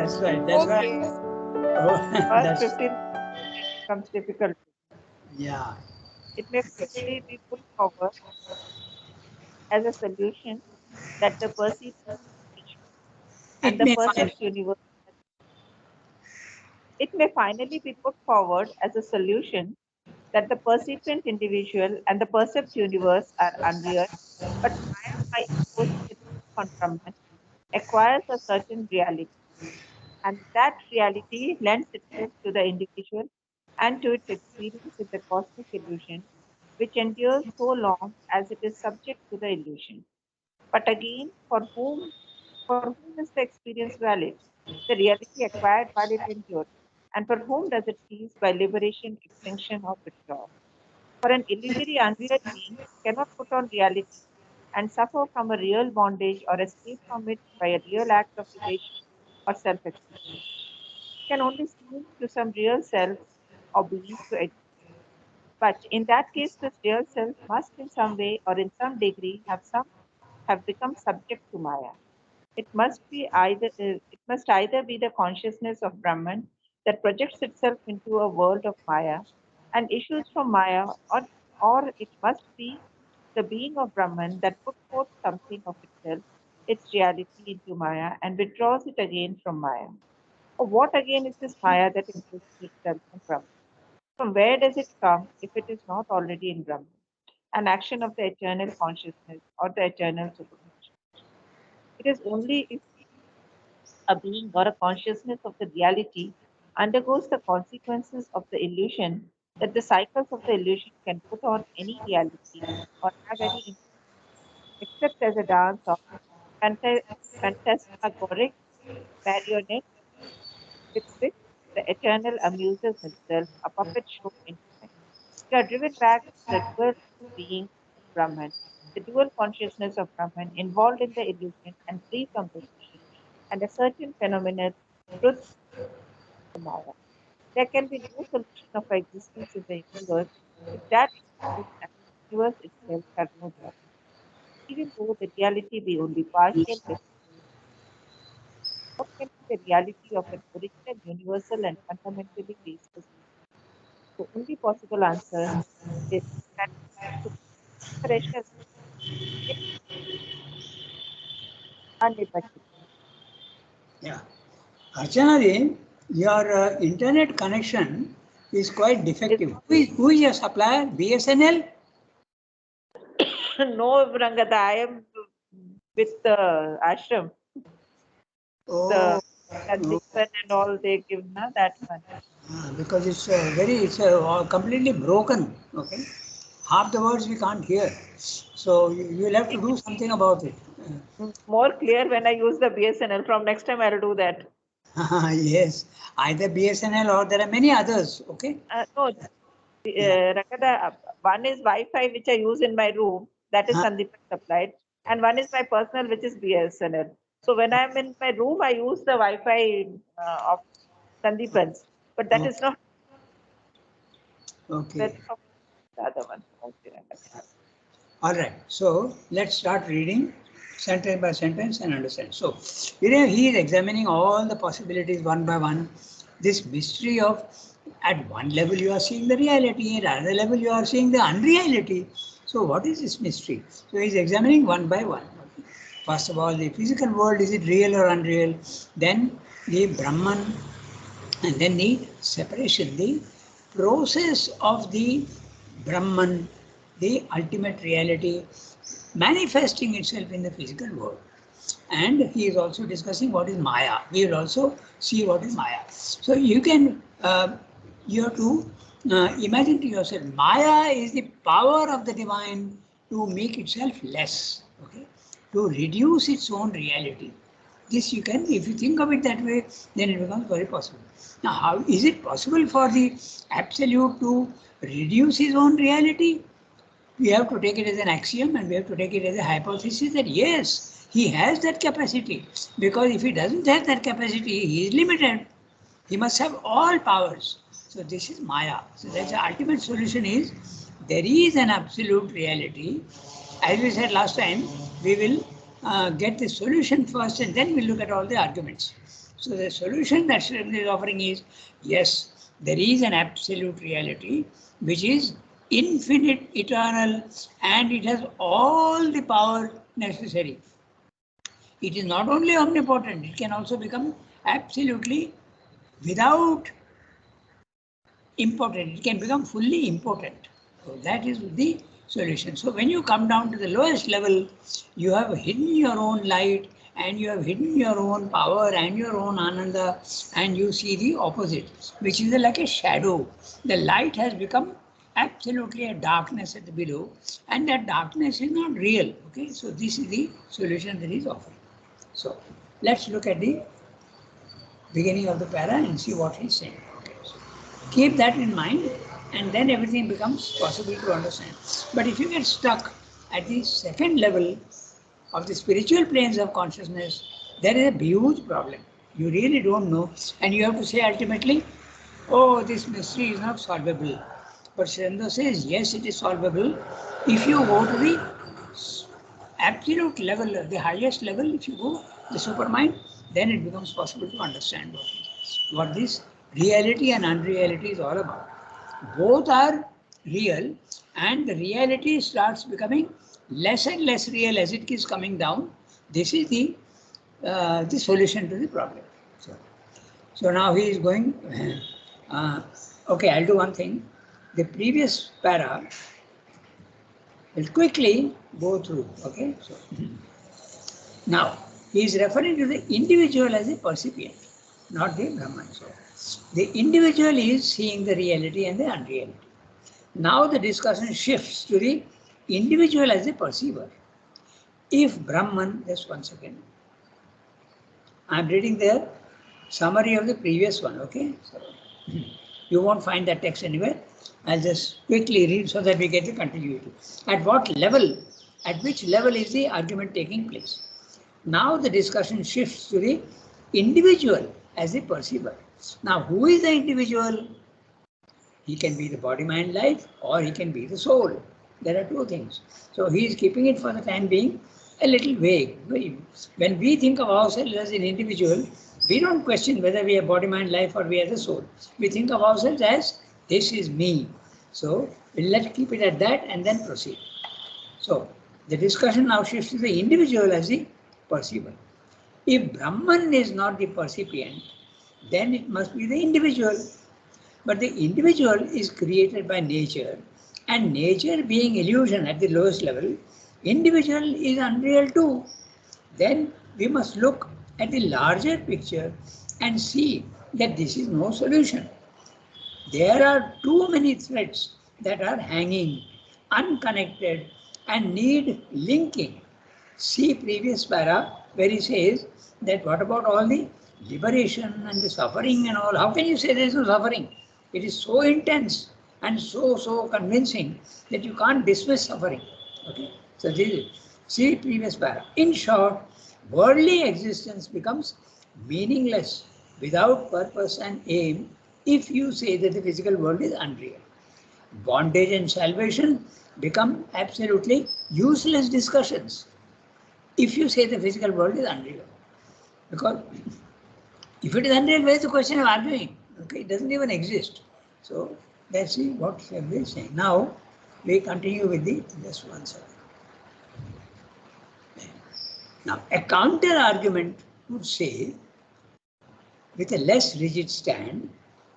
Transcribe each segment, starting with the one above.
That's right. That's why. Okay. Oh, First that's 15 becomes difficult. yeah. It may finally be put forward as a solution that the perceived individual and It the may find. perceived universe. It may finally be put forward as a solution that the percipient individual and the perceived universe are unreal, but Maya, by imposing itself on Brahman, acquires a certain reality, and that reality lends itself to the individual and to its experience in the cosmic illusion, which endures so long as it is subject to the illusion. But again, for whom is the experience valid? The reality acquired while it endures. And for whom does it cease by liberation, extinction, or withdrawal? For an illusory, unreal being cannot put on reality and suffer from a real bondage or escape from it by a real act of evasion or self extinction. Can only seem to some real self or being to exist. But in that case, this real self must in some way or in some degree have become subject to Maya. It must either be the consciousness of Brahman that projects itself into a world of Maya and issues from Maya, or it must be the being of Brahman that put forth something of itself, its reality into Maya, and withdraws it again from Maya. Or what again is this Maya that imposes itself on Brahman? From where does it come if it is not already in Brahman? An action of the eternal consciousness or the eternal superconscious. It is only if a being or a consciousness of the reality undergoes the consequences of the illusion that the cycles of the illusion can put on any reality or have any except as a dance of phanta- phantasmagoric marionette with which the eternal amuses himself, a puppet show in time. We are driven back to the dual being of Brahman, the dual consciousness of Brahman involved in the illusion and free from the illusion, and a certain phenomenal truth of the Maya. There can be no solution of our existence in the universe if that existence and the universe itself have no reality. Even though the reality be only partial, what can be the reality of an original, universal, and fundamentally baseless? The only possible answer is that operational is unimaginable. Yeah. Archana, your internet connection is quite Is defective. Who is your supplier? BSNL? no, Rangada, I am with the ashram, the Oh, oh, Sandeepan and all they give na that one. because it's completely broken. Okay, half the words we can't hear. So you'll have to It do will be something about it. more clear when I use the BSNL. From next time, I'll do that. Yes, either BSNL or there are many others. Okay. No, Yeah. Rangada, one is Wi-Fi which I use in my room, that is Uh, Sandeepan supplied, and one is my personal, which is BSNL. So when I'm in my room, I use the Wi-Fi of Sandeepan's, but that oh, is not okay. that's of the other one. Okay, Rangada. All right, so let's start reading sentence by sentence and understand. So, he is examining all the possibilities one by one. This mystery of at one level you are seeing the reality, at another level you are seeing the unreality. So, what is this mystery? So, he is examining one by one. First of all, the physical world, is it real or unreal? Then the Brahman, and then the separation, the process of the Brahman, the ultimate reality manifesting itself in the physical world. And he is also discussing what is Maya. We will also see what is Maya. So you have to imagine to yourself, Maya is the power of the divine to make itself less, okay, to reduce its own reality. This you can, if you think of it that way, then it becomes very possible. Now, how is it possible for the absolute to reduce his own reality? We have to take it as an axiom and we have to take it as a hypothesis that yes, he has that capacity. Because if he doesn't have that capacity, he is limited. He must have all powers. So this is Maya. So that's the ultimate solution is there is an absolute reality. As we said last time, we will get the solution first and then we'll look at all the arguments. So the solution that Sri Aurobindo is offering is, yes, there is an absolute reality which is infinite, eternal, and it has all the power necessary. It is not only omnipotent, it can also become absolutely without impotent. It can become fully impotent. So that is the solution. So when you come down to the lowest level, you have hidden your own light and you have hidden your own power and your own ananda, and you see the opposite, which is like a shadow. The light has become absolutely a darkness at the below, and that darkness is not real. Okay, so this is the solution that is offered. So let's look at the beginning of the para and see what he's saying. Okay, so keep that in mind, and then everything becomes possible to understand. But if you get stuck at the second level of the spiritual planes of consciousness, there is a huge problem. You really don't know, and you have to say ultimately, oh, this mystery is not solvable. But Sri Aurobindo says, yes, it is solvable if you go to the absolute level, the highest level. If you go the supermind, then it becomes possible to understand what this reality and unreality is all about. Both are real, and the reality starts becoming less and less real as it keeps coming down. This is the solution to the problem. So now he is going. Okay, I'll do one thing. The previous para will quickly go through. Okay, so now he is referring to the individual as a percipient, not the Brahman. So the individual is seeing the reality and the unreality. Now the discussion shifts to the individual as a perceiver. If Brahman, just one second, I am reading the summary of the previous one. Okay, so you won't find that text anywhere. I'll just quickly read so that we get the continuity. At what level, at which level is the argument taking place? Now the discussion shifts to the individual as a perceiver. Now, who is the individual? He can be the body, mind, life, or he can be the soul. There are two things. So he is keeping it for the time being a little vague. When we think of ourselves as an individual, we don't question whether we are body, mind, life, or we are the soul. We think of ourselves as this is me. So let's keep it at that and then proceed. So the discussion now shifts to the individual as the perceiver. If Brahman is not the percipient, then it must be the individual. But the individual is created by nature, and nature being illusion at the lowest level, individual is unreal too. Then we must look at the larger picture and see that this is no solution. There are too many threads that are hanging, unconnected, and need linking. See previous para where he says that what about all the liberation and the suffering and all? How can you say there is no suffering? It is so intense and so convincing that you can't dismiss suffering. Okay, so this is, see previous para. In short, worldly existence becomes meaningless without purpose and aim if you say that the physical world is unreal. Bondage and salvation become absolutely useless discussions if you say the physical world is unreal. Because if it is unreal, where is the question of arguing? Okay, it doesn't even exist. So let's see what Sri is saying. Now we continue with the just one second. Now a counter argument would say, with a less rigid stand,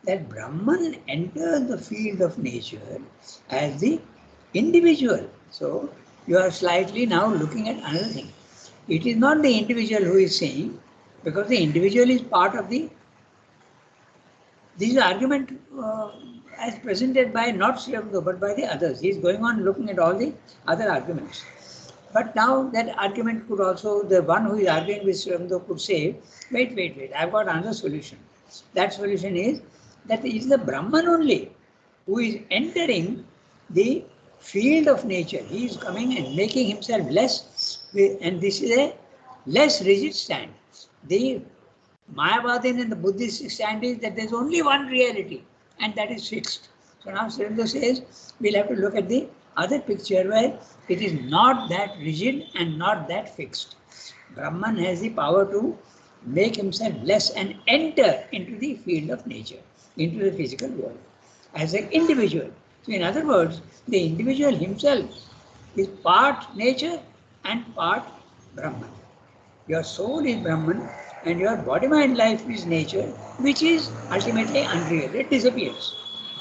that Brahman enters the field of nature as the individual. So you are slightly now looking at another thing. It is not the individual who is saying, because the individual is part of the, this is argument as presented by not Sri Aurobindo but by the others. He is going on looking at all the other arguments. But now that argument could also, the one who is arguing with Sri Aurobindo could say, wait, I've got another solution. That solution is that it is the Brahman only who is entering the field of nature. He is coming and making himself less, and this is a less rigid stand. The Mayavadin and the Buddhist stand is that there is only one reality, and that is fixed. So now Sri Aurobindo says we'll have to look at the other picture where it is not that rigid and not that fixed. Brahman has the power to make himself less and enter into the field of nature, into the physical world as an individual. So in other words, the individual himself is part nature and part Brahman. Your soul is Brahman and your body, mind, life is nature, which is ultimately unreal. It disappears.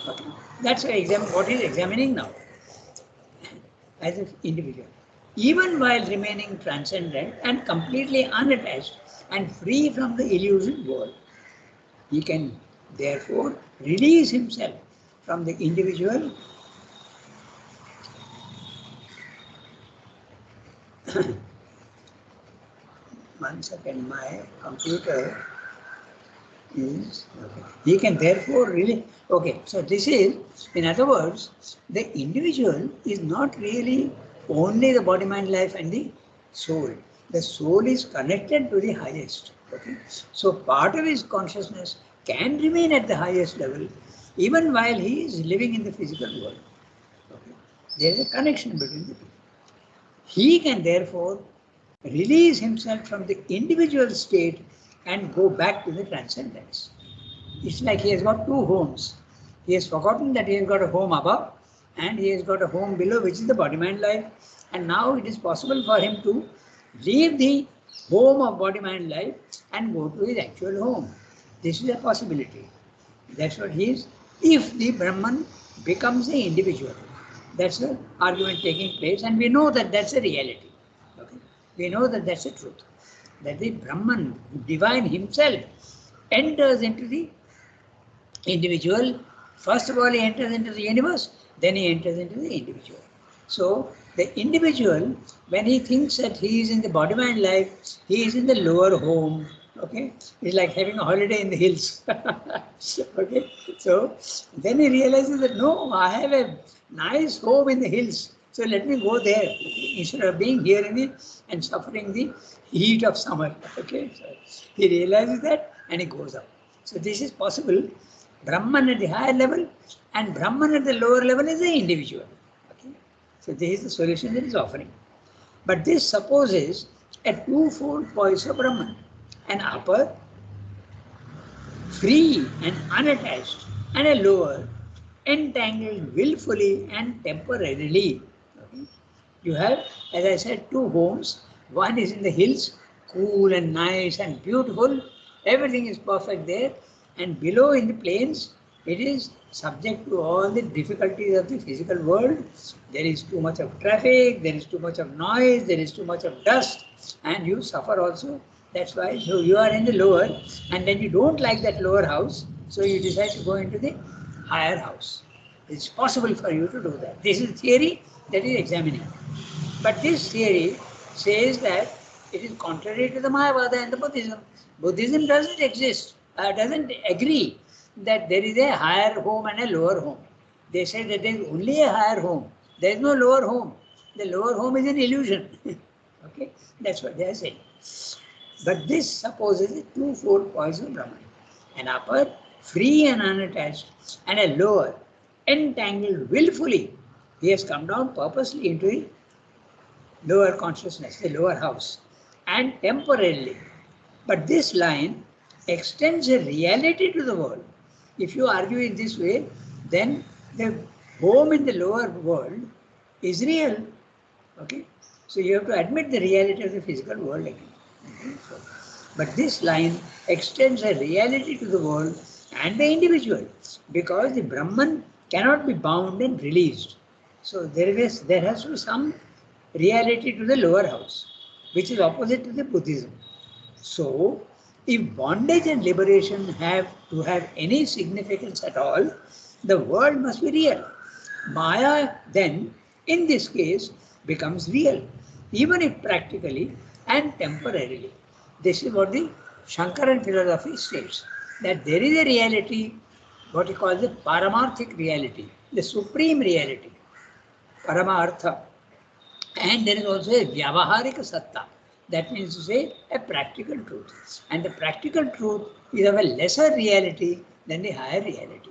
Okay. That's what he's examining now as an individual. Even while remaining transcendent and completely unattached and free from the illusion world, he can therefore release himself from the individual one second, my computer is okay. He can therefore really okay. So this is, in other words, the individual is not really only the body, mind, life, and the soul. The soul is connected to the highest. Okay, so part of his consciousness can remain at the highest level, even while he is living in the physical world. Okay, there is a connection between the two. He can therefore release himself from the individual state and go back to the transcendence. It's like he has got two homes. He has forgotten that he has got a home above and he has got a home below, which is the body, mind, life. And now it is possible for him to leave the home of body, mind, life and go to his actual home. This is a possibility. That's what he is. If the Brahman becomes the individual, that's the argument taking place, and we know that that's a reality. Okay? We know that that's the truth. That the Brahman, divine himself, enters into the individual. First of all, he enters into the universe, then he enters into the individual. So, the individual, when he thinks that he is in the body, mind, life, he is in the lower home. Okay, it's like having a holiday in the hills. Okay, so then he realizes that no, I have a nice home in the hills. So let me go there instead of being here in the and suffering the heat of summer. Okay, so he realizes that and he goes up. So this is possible. Brahman at the higher level and Brahman at the lower level is the individual. Okay, so this is the solution that is offering. But this supposes a twofold poise of Brahman, an upper, free and unattached, and a lower, entangled willfully and temporarily. Okay? You have, as I said, two homes. One is in the hills, cool and nice and beautiful. Everything is perfect there. And below in the plains, it is subject to all the difficulties of the physical world. There is too much of traffic, there is too much of noise, there is too much of dust, and you suffer also. That's why so you are in the lower, and then you don't like that lower house, so you decide to go into the higher house. It's possible for you to do that. This is theory that is examining. But this theory says that it is contrary to the Mayavada and the Buddhism. Buddhism doesn't exist, doesn't agree that there is a higher home and a lower home. They say that there is only a higher home. There is no lower home. The lower home is an illusion. Okay, that's what they are saying. But this supposes a twofold poise of Brahman. An upper, free and unattached, and a lower, entangled willfully. He has come down purposely into the lower consciousness, the lower house, and temporarily. But this line extends a reality to the world. If you argue in this way, then the home in the lower world is real. Okay? So you have to admit the reality of the physical world again. Okay? So, but this line extends a reality to the world and the individual, because the Brahman cannot be bound and released. So there has to be some reality to the lower house, which is opposite to the Buddhism. So, if bondage and liberation have to have any significance at all, the world must be real. Maya then, in this case, becomes real, even if practically and temporarily. This is what the Shankaran philosophy states, that there is a reality, what he calls the Paramarthic reality, the supreme reality, Paramartha. And there is also a Vyavaharika Satta. That means to say a practical truth. And the practical truth is of a lesser reality than the higher reality.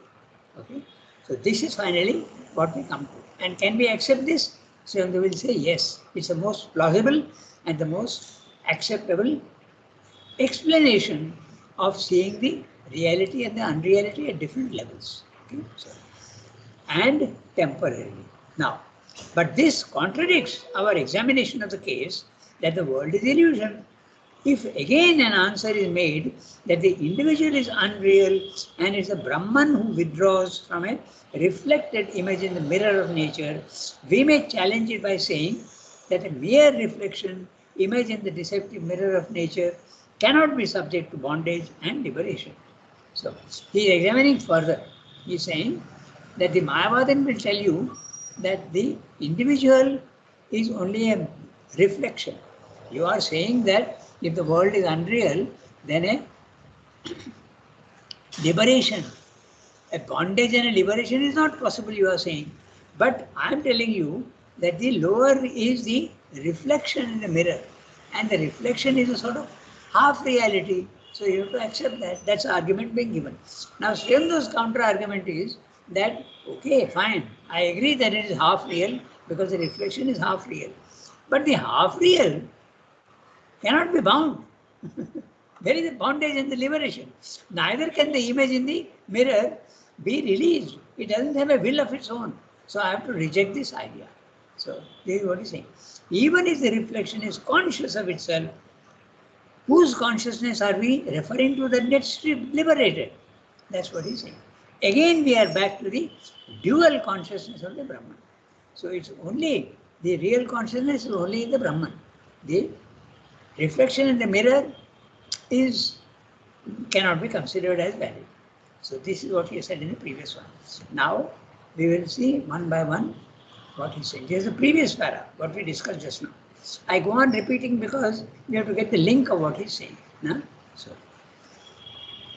Okay? So this is finally what we come to. And can we accept this? So they will say yes. It's the most plausible and the most acceptable explanation of seeing the reality and the unreality at different levels. Okay? So, and temporarily. Now, but this contradicts our examination of the case that the world is illusion. If again an answer is made that the individual is unreal and it's the Brahman who withdraws from a reflected image in the mirror of nature, we may challenge it by saying that a mere reflection image in the deceptive mirror of nature cannot be subject to bondage and liberation. So he is examining further. He is saying that the Mayavadan will tell you that the individual is only a reflection. You are saying that if the world is unreal, then a liberation, a bondage and a liberation is not possible, you are saying. But I am telling you that the lower is the reflection in the mirror, and the reflection is a sort of half reality. So you have to accept that. That's the argument being given. Now, Srimdo's counter argument is that, okay, fine, I agree that it is half real because the reflection is half real. But the half real cannot be bound. There is a bondage and the liberation. Neither can the image in the mirror be released. It doesn't have a will of its own. So I have to reject this idea. So this is what he's saying. Even if the reflection is conscious of itself, whose consciousness are we referring to that gets liberated? That's what he's saying. Again, we are back to the dual consciousness of the Brahman. So it's only the real consciousness is only in the Brahman. The reflection in the mirror cannot be considered as valid. So this is what he said in the previous one. Now we will see one by one what he said. Here's the previous para, what we discussed just now. I go on repeating because you have to get the link of what he's saying. No? So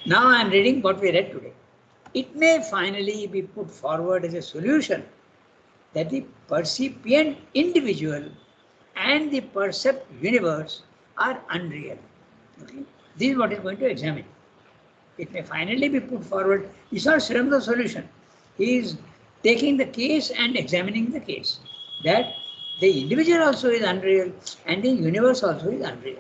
now I am reading what we read today. It may finally be put forward as a solution that the percipient individual and the percept universe are unreal. Okay? This is what is going to examine. It may finally be put forward. It's not Srimdo's solution. He is taking the case and examining the case. That the individual also is unreal and the universe also is unreal.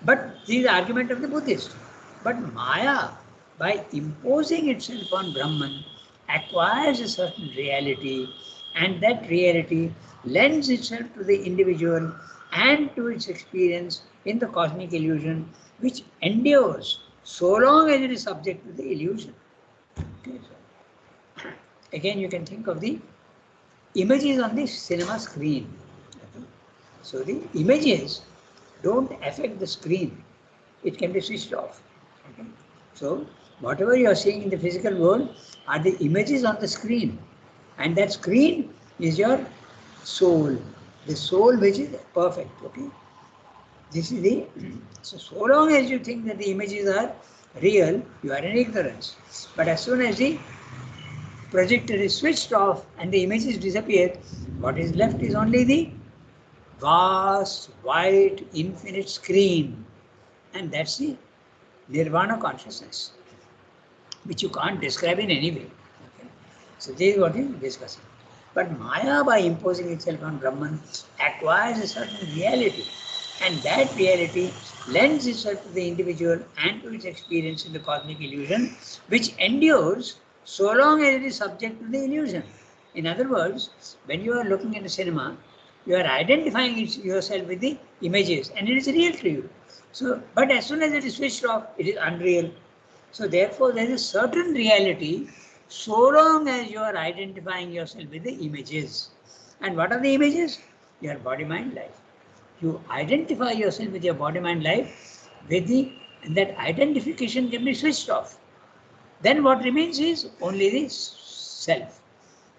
But this is the argument of the Buddhist. But Maya, by imposing itself on Brahman, acquires a certain reality, and that reality lends itself to the individual and to its experience in the cosmic illusion, which endures so long as it is subject to the illusion. Okay, so again, you can think of the images on the cinema screen. Okay. So the images don't affect the screen. It can be switched off. Okay. So whatever you are seeing in the physical world are the images on the screen. And that screen is your soul. The soul which is perfect. Okay. This is the, so long as you think that the images are real, you are in ignorance. But as soon as the projector is switched off and the images disappear, what is left is only the vast, white, infinite screen. And that's the nirvana consciousness, which you can't describe in any way. Okay. So this is what he is discussing. But Maya, by imposing itself on Brahman, acquires a certain reality. And that reality lends itself to the individual and to its experience in the cosmic illusion, which endures so long as it is subject to the illusion. In other words, when you are looking at the cinema, you are identifying yourself with the images and it is real to you. So, but as soon as it is switched off, it is unreal. So therefore, there is a certain reality so long as you are identifying yourself with the images. And what are the images? Your body, mind, life. You identify yourself with your body, mind, life, and that identification can be switched off. Then what remains is only the self.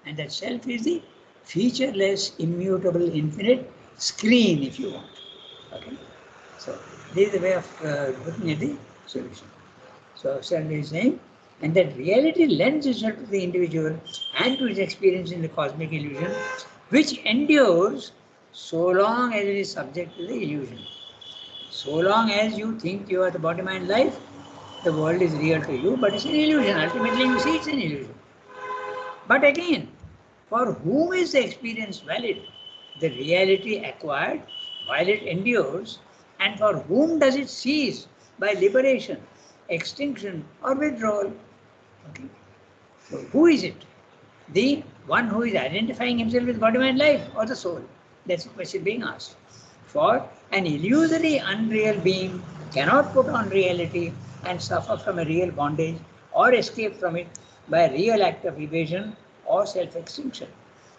And that self is the featureless, immutable, infinite screen, if you want. Okay. So this is the way of looking at the solution. So Srimdo is saying, and that reality lends itself to the individual and to its experience in the cosmic illusion, which endures so long as it is subject to the illusion. So long as you think you are the body, mind, life, the world is real to you, but it's an illusion. Ultimately, you see it's an illusion. But again, for whom is the experience valid? The reality acquired while it endures, and for whom does it cease by liberation, extinction, or withdrawal. Okay. So who is it? The one who is identifying himself with body, mind, life, or the soul? That's the question being asked. For an illusory, unreal being cannot put on reality and suffer from a real bondage or escape from it by a real act of evasion or self-extinction.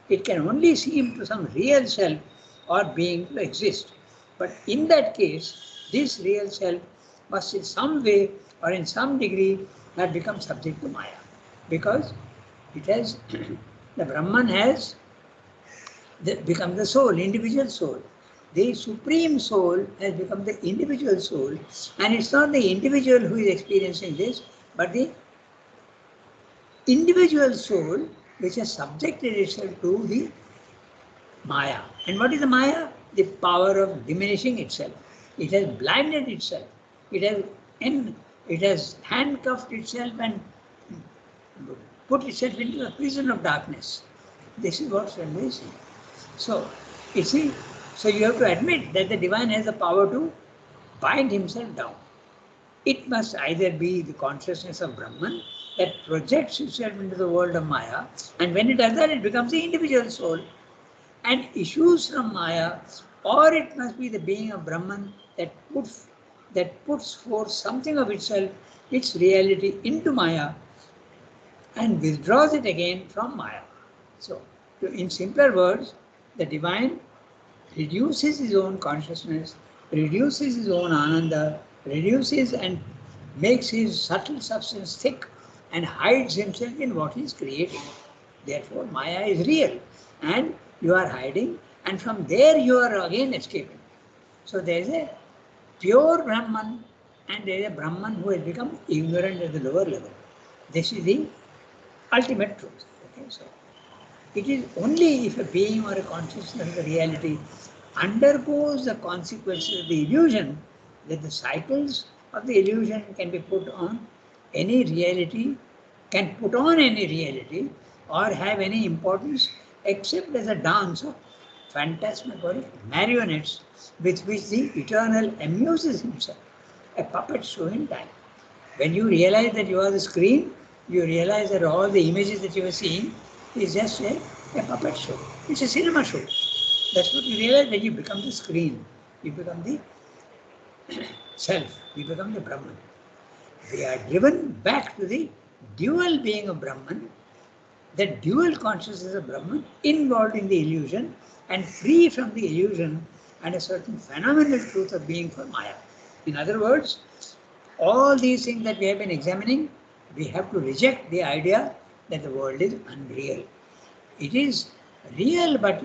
It can only seem to some real self or being to exist. But in that case, this real self must in some way or in some degree have become subject to Maya. Because it has, the Brahman has become the soul, individual soul. The supreme soul has become the individual soul, and it's not the individual who is experiencing this, but the individual soul which has subjected itself to the Maya. And what is the Maya? The power of diminishing itself. It has blinded itself. It has handcuffed itself and put itself into a prison of darkness. This is what Swami is saying. So, you see, so you have to admit that the divine has the power to bind himself down. It must either be the consciousness of Brahman that projects itself into the world of Maya, and when it does that, it becomes the individual soul and issues from Maya, or it must be the being of Brahman that puts forth something of itself, its reality, into Maya and withdraws it again from Maya. So, in simpler words, the divine reduces his own consciousness, reduces his own ananda, reduces and makes his subtle substance thick and hides himself in what he is creating. Therefore, Maya is real and you are hiding, and from there you are again escaping. So there is a pure Brahman and there is a Brahman who has become ignorant at the lower level. This is the ultimate truth. Okay, so it is only if a being or a consciousness of the reality undergoes the consequences of the illusion that the cycles of the illusion can be put on any reality, can put on any reality or have any importance except as a dance of phantasmagoric marionettes with which the eternal amuses himself, a puppet show in time. When you realize that you are the screen, you realize that all the images that you are seeing is just a puppet show. It's a cinema show. That's what you realize when you become the screen. You become the self. You become the Brahman. We are driven back to the dual being of Brahman, the dual consciousness of Brahman involved in the illusion and free from the illusion and a certain phenomenal truth of being for Maya. In other words, all these things that we have been examining, we have to reject the idea that the world is unreal. It is real, but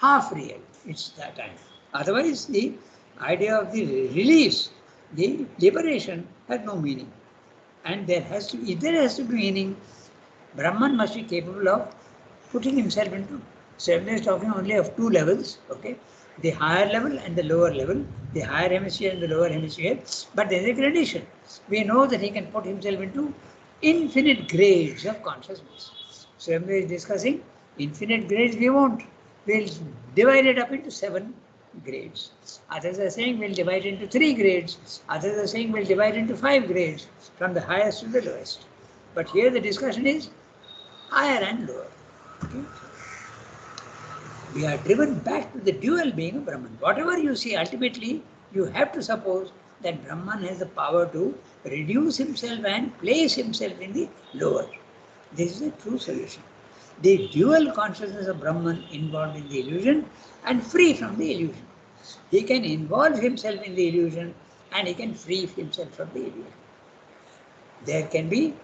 half real. It's that time. Otherwise, the idea of the release, the liberation, has no meaning. And there has to be meaning. Brahman must be capable of putting himself into. Swami is talking only of two levels, okay? The higher level and the lower level, the higher hemisphere and the lower hemisphere. But there is a gradation. We know that he can put himself into infinite grades of consciousness. Swami is discussing infinite grades we won't. We'll divide it up into 7 grades. Others are saying we'll divide into 3 grades. Others are saying we'll divide into 5 grades, from the highest to the lowest. But here the discussion is higher and lower. Okay? We are driven back to the dual being of Brahman. Whatever you see, ultimately, you have to suppose that Brahman has the power to reduce himself and place himself in the lower. This is a true solution. The dual consciousness of Brahman involved in the illusion and free from the illusion. He can involve himself in the illusion and he can free himself from the illusion. There can be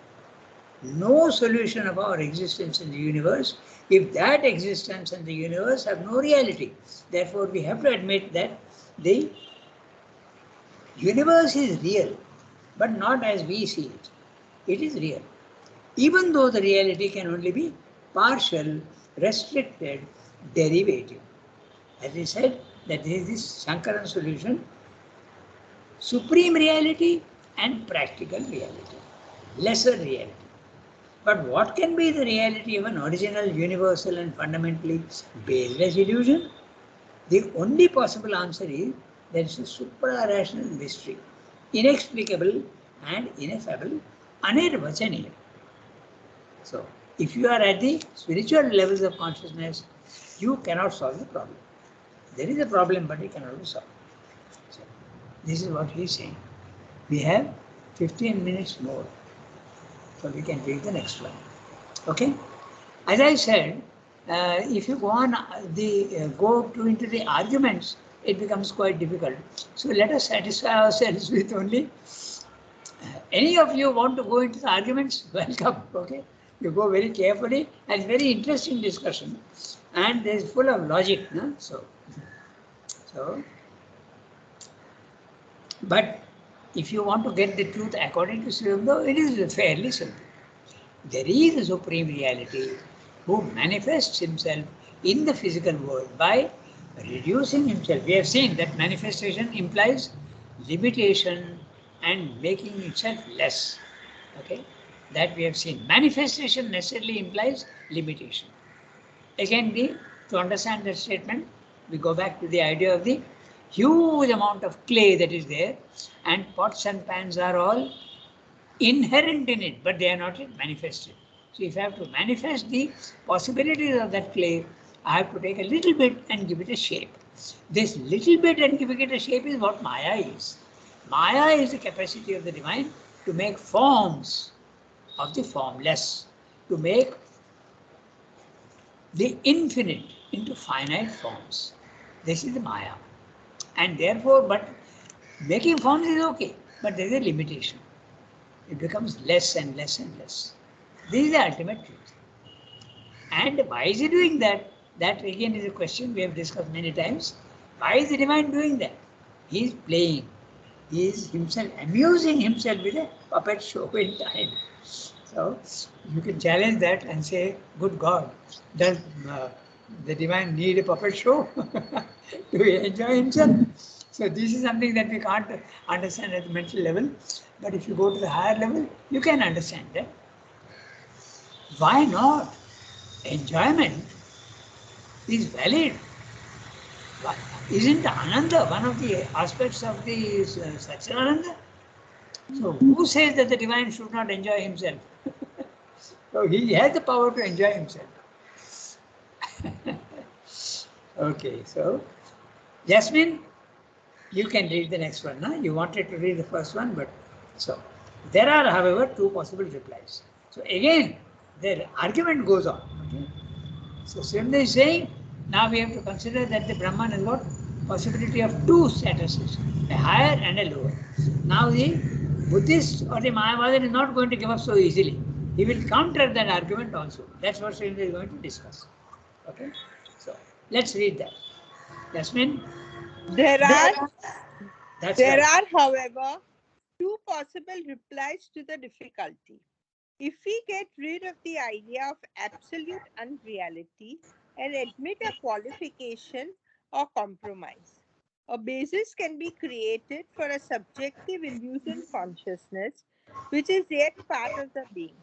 no solution of our existence in the universe if that existence and the universe have no reality. Therefore, we have to admit that the universe is real, but not as we see it. It is real. Even though the reality can only be partial, restricted, derivative. As we said, that there is this Shankaran solution, supreme reality and practical reality, lesser reality. But what can be the reality of an original, universal and fundamentally baseless illusion? The only possible answer is there is a supra-rational mystery. inexplicable and ineffable, anirvachaniya. So, if you are at the spiritual levels of consciousness, you cannot solve the problem. There is a problem, but it cannot be solved. So, this is what he is saying. We have 15 minutes more, so we can take the next one. Okay? As I said, if you go on into the arguments, it becomes quite difficult. So let us satisfy ourselves with only. Any of you want to go into the arguments? Welcome. Okay, you go very carefully, and very interesting discussion, and there is full of logic. No? So, but if you want to get the truth according to Sri Aurobindo, it is fairly simple. There is a supreme reality who manifests himself in the physical world by reducing himself. We have seen that manifestation implies limitation and making itself less. Okay, that we have seen. Manifestation necessarily implies limitation. Again, to understand that statement, we go back to the idea of the huge amount of clay that is there, and pots and pans are all inherent in it, but they are not yet manifested. So if I have to manifest the possibilities of that clay, I have to take a little bit and give it a shape. This little bit and giving it a shape is what Maya is. Maya is the capacity of the divine to make forms of the formless, to make the infinite into finite forms. This is the Maya. And therefore, but making forms is okay, but there is a limitation. It becomes less and less and less. This is the ultimate truth. And why is he doing that? That again is a question we have discussed many times. Why is the divine doing that? He is playing. He is himself amusing himself with a puppet show in time. So you can challenge that and say, good God, does the divine need a puppet show to enjoy himself? So this is something that we can't understand at the mental level. But if you go to the higher level, you can understand that. Why not? Enjoyment is valid. Isn't Ananda one of the aspects of the Satchidananda? So who says that the divine should not enjoy himself? So he has the power to enjoy himself. Okay, so Jasmine, you can read the next one. No? You wanted to read the first one, but so there are, however, two possible replies. So again, the argument goes on. Okay? So Srimda is saying, now we have to consider that the Brahman has got possibility of two statuses, a higher and a lower. Now the Buddhist or the Mayavadan is not going to give up so easily. He will counter that argument also. That's what Srimda is going to discuss. Okay, so let's read that. Jasmine? There Right. are, however, two possible replies to the difficulty. If we get rid of the idea of absolute unreality and admit a qualification or compromise, a basis can be created for a subjective illusion consciousness which is yet part of the being.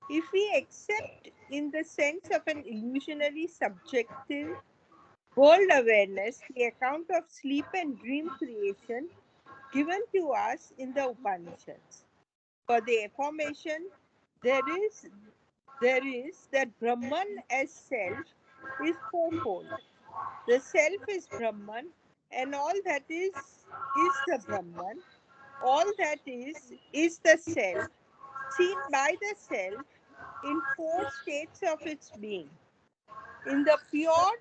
If we accept in the sense of an illusionary subjective world awareness the account of sleep and dream creation given to us in the Upanishads. For the affirmation, there is that Brahman as self is fourfold. The self is Brahman, and all that is the Brahman. All that is the self, seen by the self in four states of its being. In the pure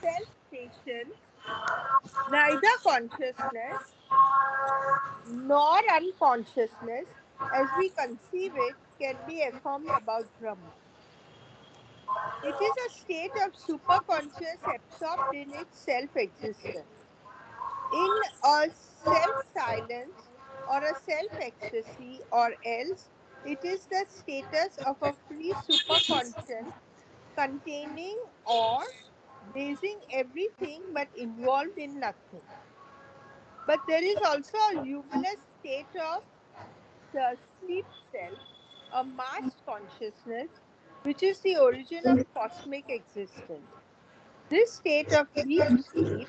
self station, neither consciousness nor unconsciousness, as we conceive it, can be affirmed about Brahman. It is a state of superconscious absorbed in its self existence. In a self silence or a self ecstasy, or else, it is the status of a free superconscious containing or basing everything but involved in nothing. But there is also a luminous state of the sleep self, a massed consciousness, which is the origin of cosmic existence. This state of deep sleep,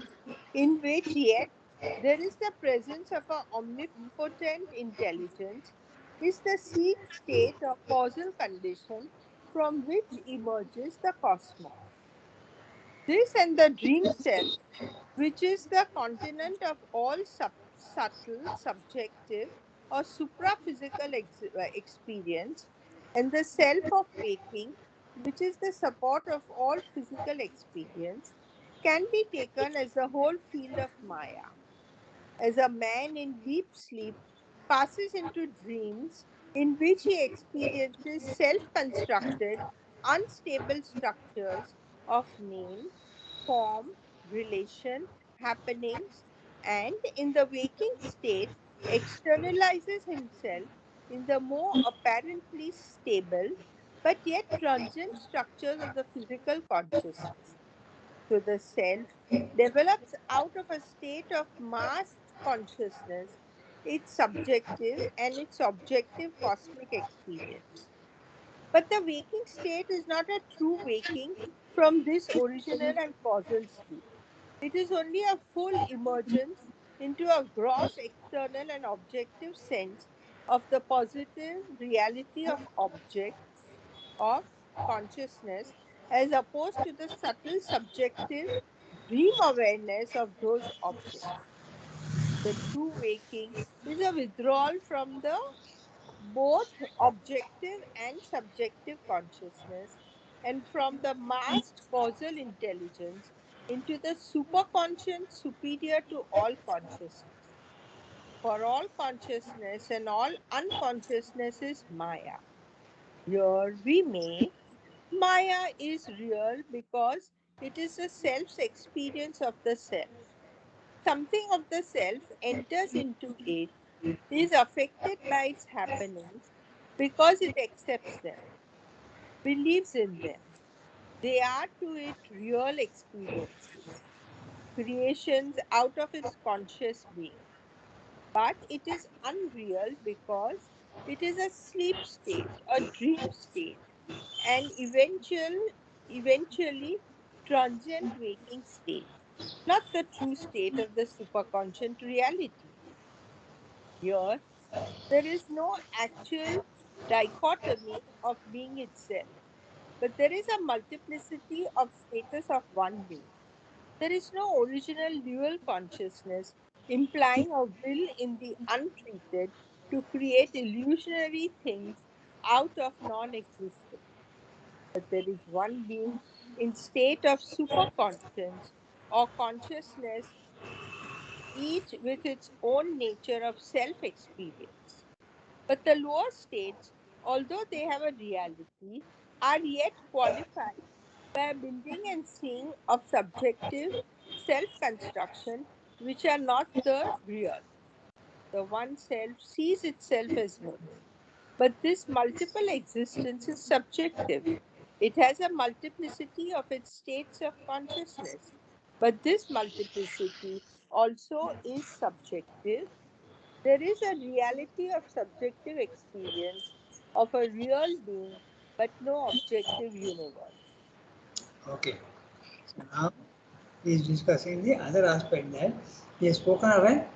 in which yet There is the presence of an omnipotent intelligence, is the seed state or causal condition from which emerges the cosmos. This and the dream self, which is the continent of all subtle, subjective, or supraphysical experience, and the self of waking, which is the support of all physical experience, can be taken as the whole field of Maya. As a man in deep sleep passes into dreams in which he experiences self constructed, unstable structures of name, form, relation, happenings, and in the waking state externalizes himself in the more apparently stable but yet transient structures of the physical consciousness. So the self develops out of a state of masked consciousness, its subjective and its objective cosmic experience. But the waking state is not a true waking from this original and causal sleep. It is only a full emergence into a gross external and objective sense of the positive reality of objects of consciousness as opposed to the subtle subjective dream awareness of those objects. The true waking is a withdrawal from the both objective and subjective consciousness and from the masked causal intelligence into the superconscious superior to all consciousness. For all consciousness and all unconsciousness is Maya. Here we may Maya is real because it is the self's experience of the self. Something of the self enters into it, is affected by its happenings because it accepts them, believes in them. They are to it real experiences, creations out of its conscious being. But it is unreal because it is a sleep state, a dream state, and eventually transient waking state, not the true state of the superconscious reality. Here, there is no actual dichotomy of being itself, but there is a multiplicity of status of one being. There is no original dual consciousness implying a will in the untreated to create illusionary things out of non existence. But there is one being in state of superconscience or consciousness, each with its own nature of self experience. But the lower states, although they have a reality, are yet qualified by a building and seeing of subjective self construction, which are not the real. The one self sees itself as many. But this multiple existence is subjective. It has a multiplicity of its states of consciousness. But this multiplicity also is subjective. There is a reality of subjective experience of a real being, but no objective universe. Okay. So now he is discussing the other aspect that he has spoken of a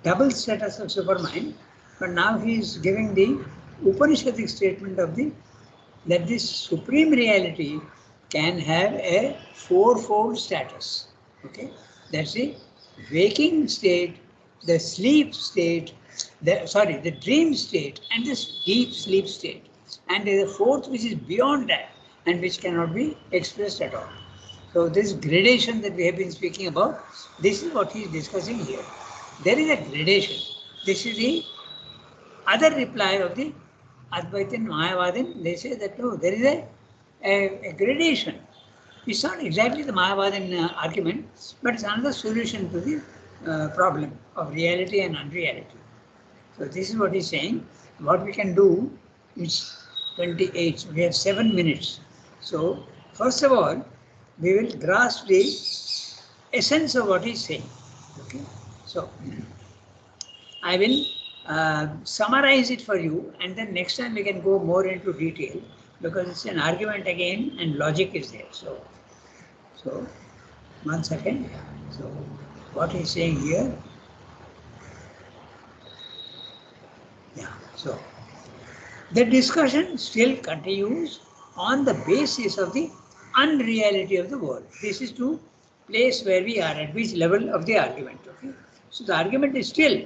double status of supermind, but now he is giving the Upanishadic statement of the that this supreme reality can have a fourfold status. Okay, that's the waking state, the sleep state, the dream state, and the deep sleep state. And there is a fourth which is beyond that and which cannot be expressed at all. So this gradation that we have been speaking about, this is what he is discussing here. There is a gradation. This is the other reply of the Advaitin Mayavadin. They say that no, there is a gradation. It's not exactly the Mayavadin argument, but it's another solution to the problem of reality and unreality. So this is what he's saying. What we can do is 28. We have 7 minutes. So first of all, we will grasp the essence of what he's saying. Okay. So I will summarize it for you, and then next time we can go more into detail because it's an argument again and logic is there. So 1 second. So what he's saying here. Yeah, so the discussion still continues on the basis of the unreality of the world. This is to place where we are, at which level of the argument. Okay? So the argument is still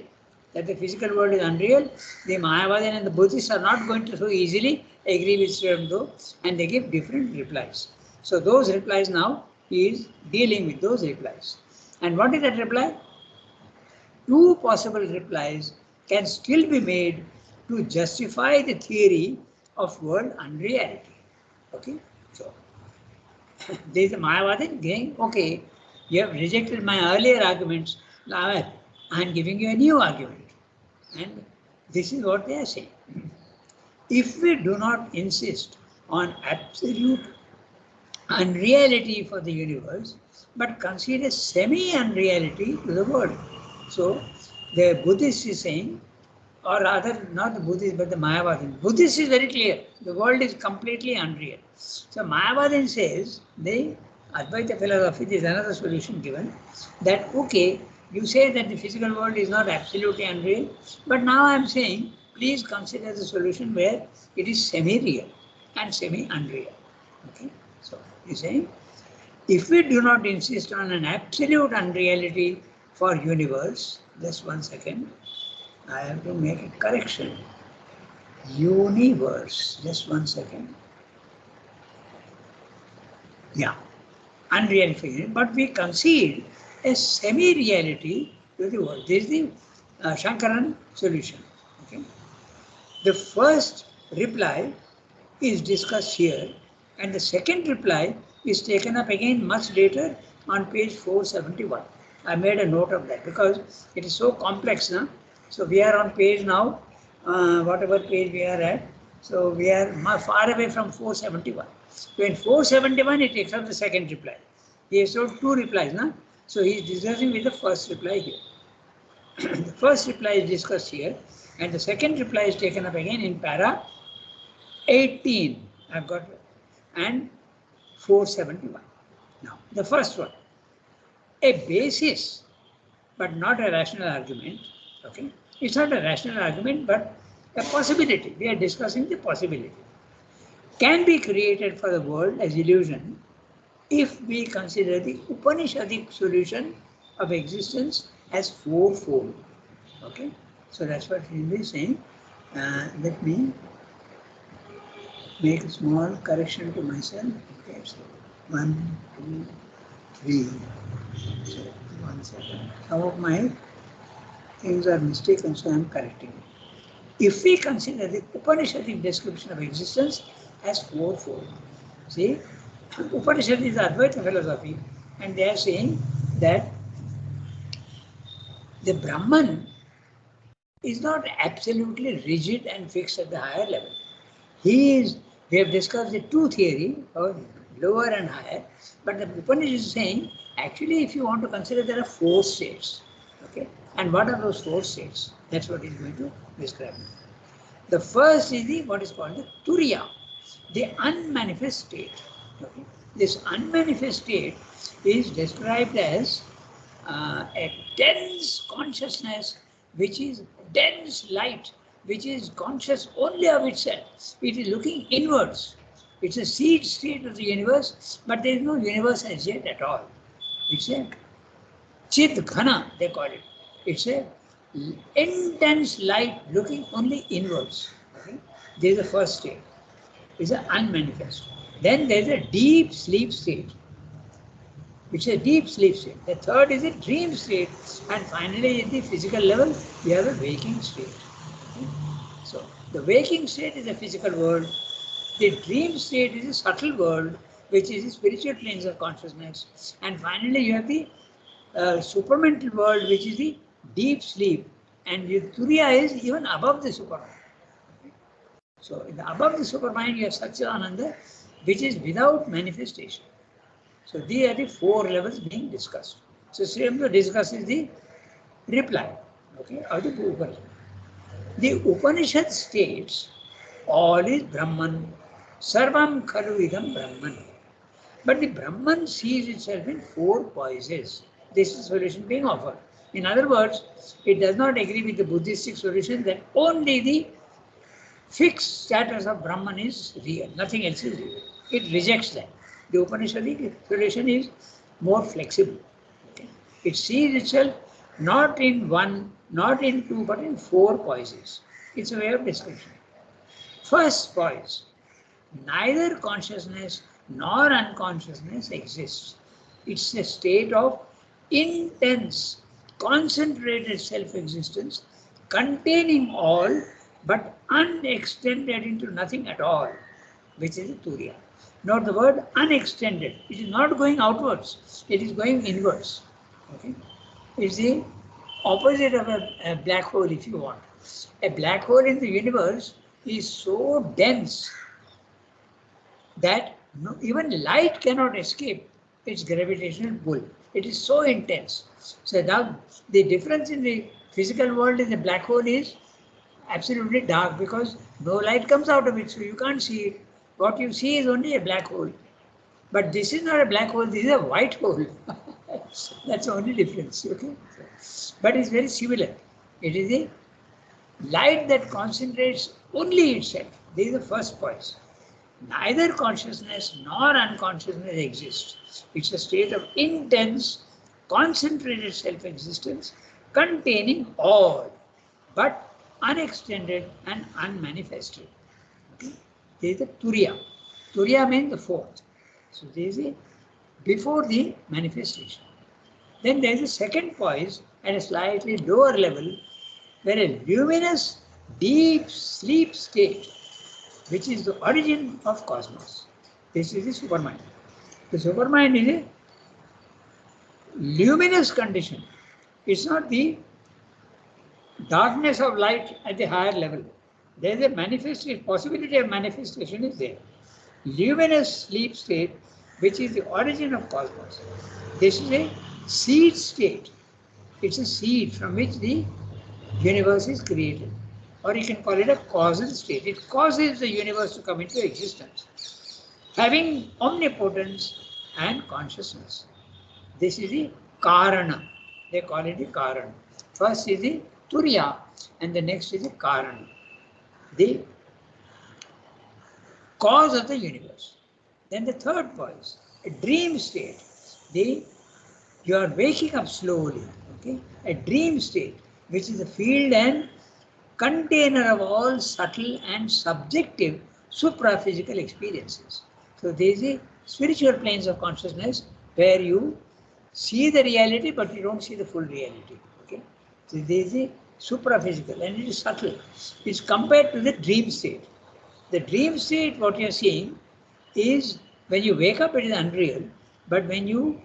that the physical world is unreal. The Mayavadin and the Buddhists are not going to so easily agree with Sri Aurobindo, and they give different replies. So those replies now, he is dealing with those replies. And what is that reply? Two possible replies can still be made to justify the theory of world unreality. Okay, so there is a Mayavadin saying, okay, you have rejected my earlier arguments, now I am giving you a new argument. And this is what they are saying. If we do not insist on absolute unreality for the universe, but consider semi-unreality to the world. So the Buddhist is saying, or rather not the Buddhist but the Mayavadin. Buddhist is very clear, the world is completely unreal. So Mayavadin says, the Advaita philosophy, there is another solution given, that okay, you say that the physical world is not absolutely unreal, but now I am saying, please consider the solution where it is semi-real and semi-unreal. Okay, so you say, if we do not insist on an absolute unreality for universe, just 1 second, I have to make a correction. Universe, just 1 second. Yeah, unreal for universe, but we concede a semi-reality to the world. This is the Shankaran solution. Okay. The first reply is discussed here, and the second reply is taken up again much later on page 471. I made a note of that because it is so complex now. So we are on page now, whatever page we are at. So we are far away from 471. So in 471, it takes up the second reply. He has told two replies, no? So he is discussing with the first reply here. The first reply is discussed here, and the second reply is taken up again in para 18. I've got and 471. Now, the first one, a basis, but not a rational argument. Okay, it's not a rational argument, but a possibility. We are discussing the possibility. Can be created for the world as illusion if we consider the Upanishadic solution of existence as fourfold. Okay, so that's what he is saying. Let me make a small correction to myself. Okay, so 1, 2, 3. So 1 second. Some of my things are mistaken, so I am correcting it. If we consider the Upanishadic description of existence as fourfold, see, Upanishad is the Advaita philosophy, and they are saying that the Brahman is not absolutely rigid and fixed at the higher level. We have discussed the two theory of lower and higher, but the Upanishad is saying, actually, if you want to consider, there are 4 states. Okay, and what are those 4 states? That's what he's going to describe. The first is what is called the Turiya, the unmanifest state. Okay, this unmanifest state is described as a dense consciousness, which is dense light, which is conscious only of itself. It is looking inwards. It's a seed state of the universe, but there is no universe as yet at all. It's a Chid Ghana, they call it. It's a intense light looking only inwards. Okay? This is the first state. It's an unmanifest. Then there is a deep sleep state, which is a deep sleep state. The third is a dream state, and finally, at the physical level, we have a waking state. Okay? So, the waking state is a physical world. The dream state is a subtle world, which is the spiritual planes of consciousness. And finally, you have the supramental world, which is the deep sleep. And the Turiya is even above the supermind. Okay? So, above the supermind, you have Satchidananda, which is without manifestation. So, these are the 4 levels being discussed. So, Sri Aurobindo discusses the reply, okay, of the Upanishad. The Upanishad states, all is Brahman, Sarvam Khalu Idam Brahman. But the Brahman sees itself in 4 poises. This is the solution being offered. In other words, it does not agree with the Buddhistic solution that only the fixed status of Brahman is real, nothing else is real. It rejects that. The Upanishadic solution is more flexible. Okay? It sees itself not in one, not in two, but in four poises. It's a way of description. First poise, neither consciousness nor unconsciousness exists. It's a state of intense, concentrated self-existence containing all but unextended into nothing at all, which is Turiya. Note the word unextended. It is not going outwards, it is going inwards. Okay? It's the opposite of a black hole, if you want. A black hole in the universe is so dense that even light cannot escape its gravitational pull. It is so intense. So now the difference in the physical world in the black hole is absolutely dark because no light comes out of it, so you can't see it. What you see is only a black hole. But this is not a black hole, this is a white hole. That's the only difference. Okay? But it's very similar. It is a light that concentrates only itself. This is the first point. Neither consciousness nor unconsciousness exists. It's a state of intense, concentrated self-existence containing all, but unextended and unmanifested. Okay? This is the Turiya. Turiya means the fourth. So this is before the manifestation. Then there is a second poise at a slightly lower level where a luminous, deep sleep state, which is the origin of cosmos. This is the supermind. The supermind is a luminous condition. It's not the darkness of light at the higher level. There is a manifestation, possibility of manifestation is there. Luminous sleep state, which is the origin of cosmos. This is a seed state. It's a seed from which the universe is created. Or you can call it a causal state. It causes the universe to come into existence, having omnipotence and consciousness. This is the Karana. They call it the Karana. First is the Turiya and the next is the Karana, the cause of the universe. Then the third poise, a dream state. You are waking up slowly. Okay? A dream state, which is the field and container of all subtle and subjective supraphysical experiences. So there is a spiritual planes of consciousness where you see the reality but you don't see the full reality. Okay? So there is a supraphysical and it is subtle. It's compared to the dream state. The dream state, what you are seeing, is when you wake up it is unreal, but when you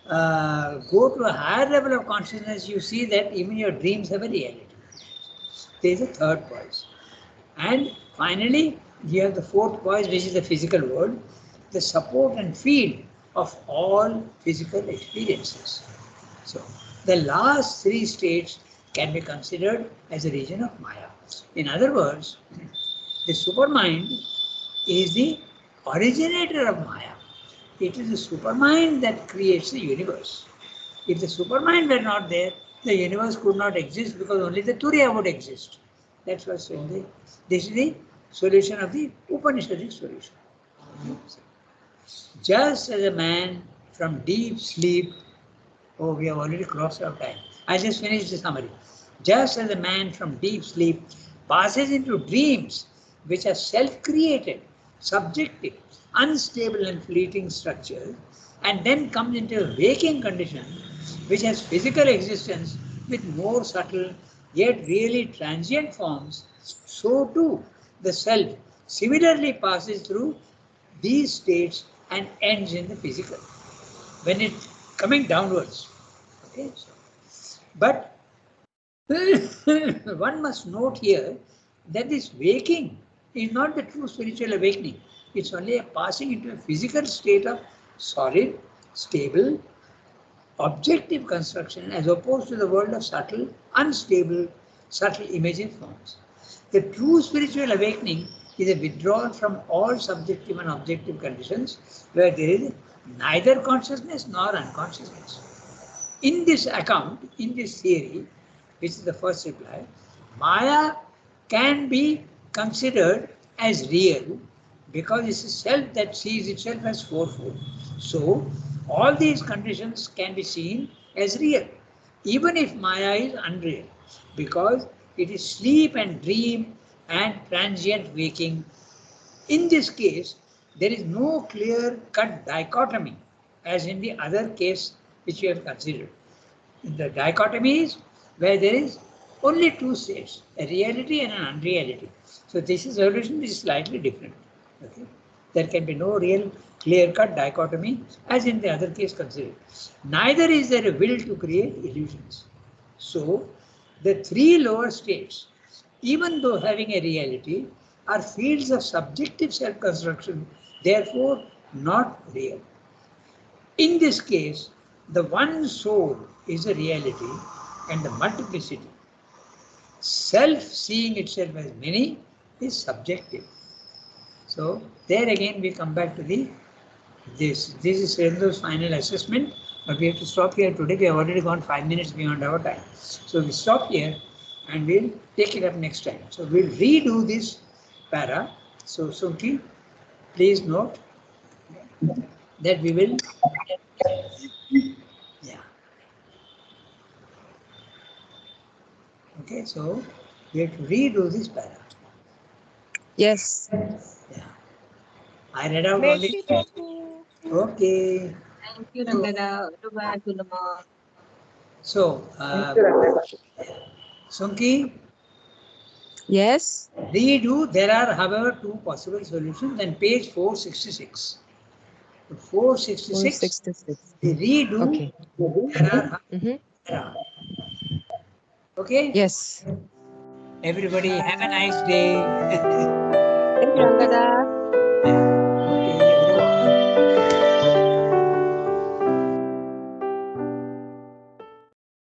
go to a higher level of consciousness, you see that even your dreams have a reality. There is a third poise. And finally, you have the fourth poise, which is the physical world, the support and field of all physical experiences. So, the last three states can be considered as a region of Maya. In other words, the supermind is the originator of Maya. It is the supermind that creates the universe. If the supermind were not there, the universe could not exist because only the Turiya would exist. That's what's saying. This is the solution of the Upanishadic solution. Just as a man from deep sleep, oh, we have already crossed our time. I just finished the summary. Just as a man from deep sleep passes into dreams which are self-created, subjective, unstable and fleeting structures, and then comes into a waking condition which has physical existence with more subtle yet really transient forms, so too the self similarly passes through these states and ends in the physical when it's coming downwards. Okay? But one must note here that this waking is not the true spiritual awakening. It's only a passing into a physical state of solid, stable, objective construction as opposed to the world of subtle, unstable, subtle imagined forms. The true spiritual awakening is a withdrawal from all subjective and objective conditions where there is neither consciousness nor unconsciousness. In this account, in this theory, which is the first reply, Maya can be considered as real because it's a self that sees itself as fourfold. So all these conditions can be seen as real, even if Maya is unreal, because it is sleep and dream and transient waking. In this case, there is no clear-cut dichotomy as in the other case which we have considered. The dichotomy is where there is only two states, a reality and an unreality. So this is solution which is slightly different. Okay? There can be no real clear-cut dichotomy as in the other case considered. Neither is there a will to create illusions. So the three lower states, even though having a reality, are fields of subjective self-construction, therefore not real. In this case, the one soul is a reality and the multiplicity. Self seeing itself as many is subjective. So there again we come back to this. This is Srendu's final assessment, but we have to stop here today. We have already gone 5 minutes beyond our time. So we stop here and we'll take it up next time. So we'll redo this para. So Sunki, please note that we will, yeah. Okay, so we have to redo this para. Yes. Yeah. I read out Merci only. beaucoup. Okay. Thank you, Rangada. Bye, Purnama. So, Sunki, Yes. redo. There are, however, two possible solutions on page 466. 466. 466. Redo. Okay. There are, Mm-hmm. there are. Okay. Yes. Everybody, have a nice day. Thank you, Rangada.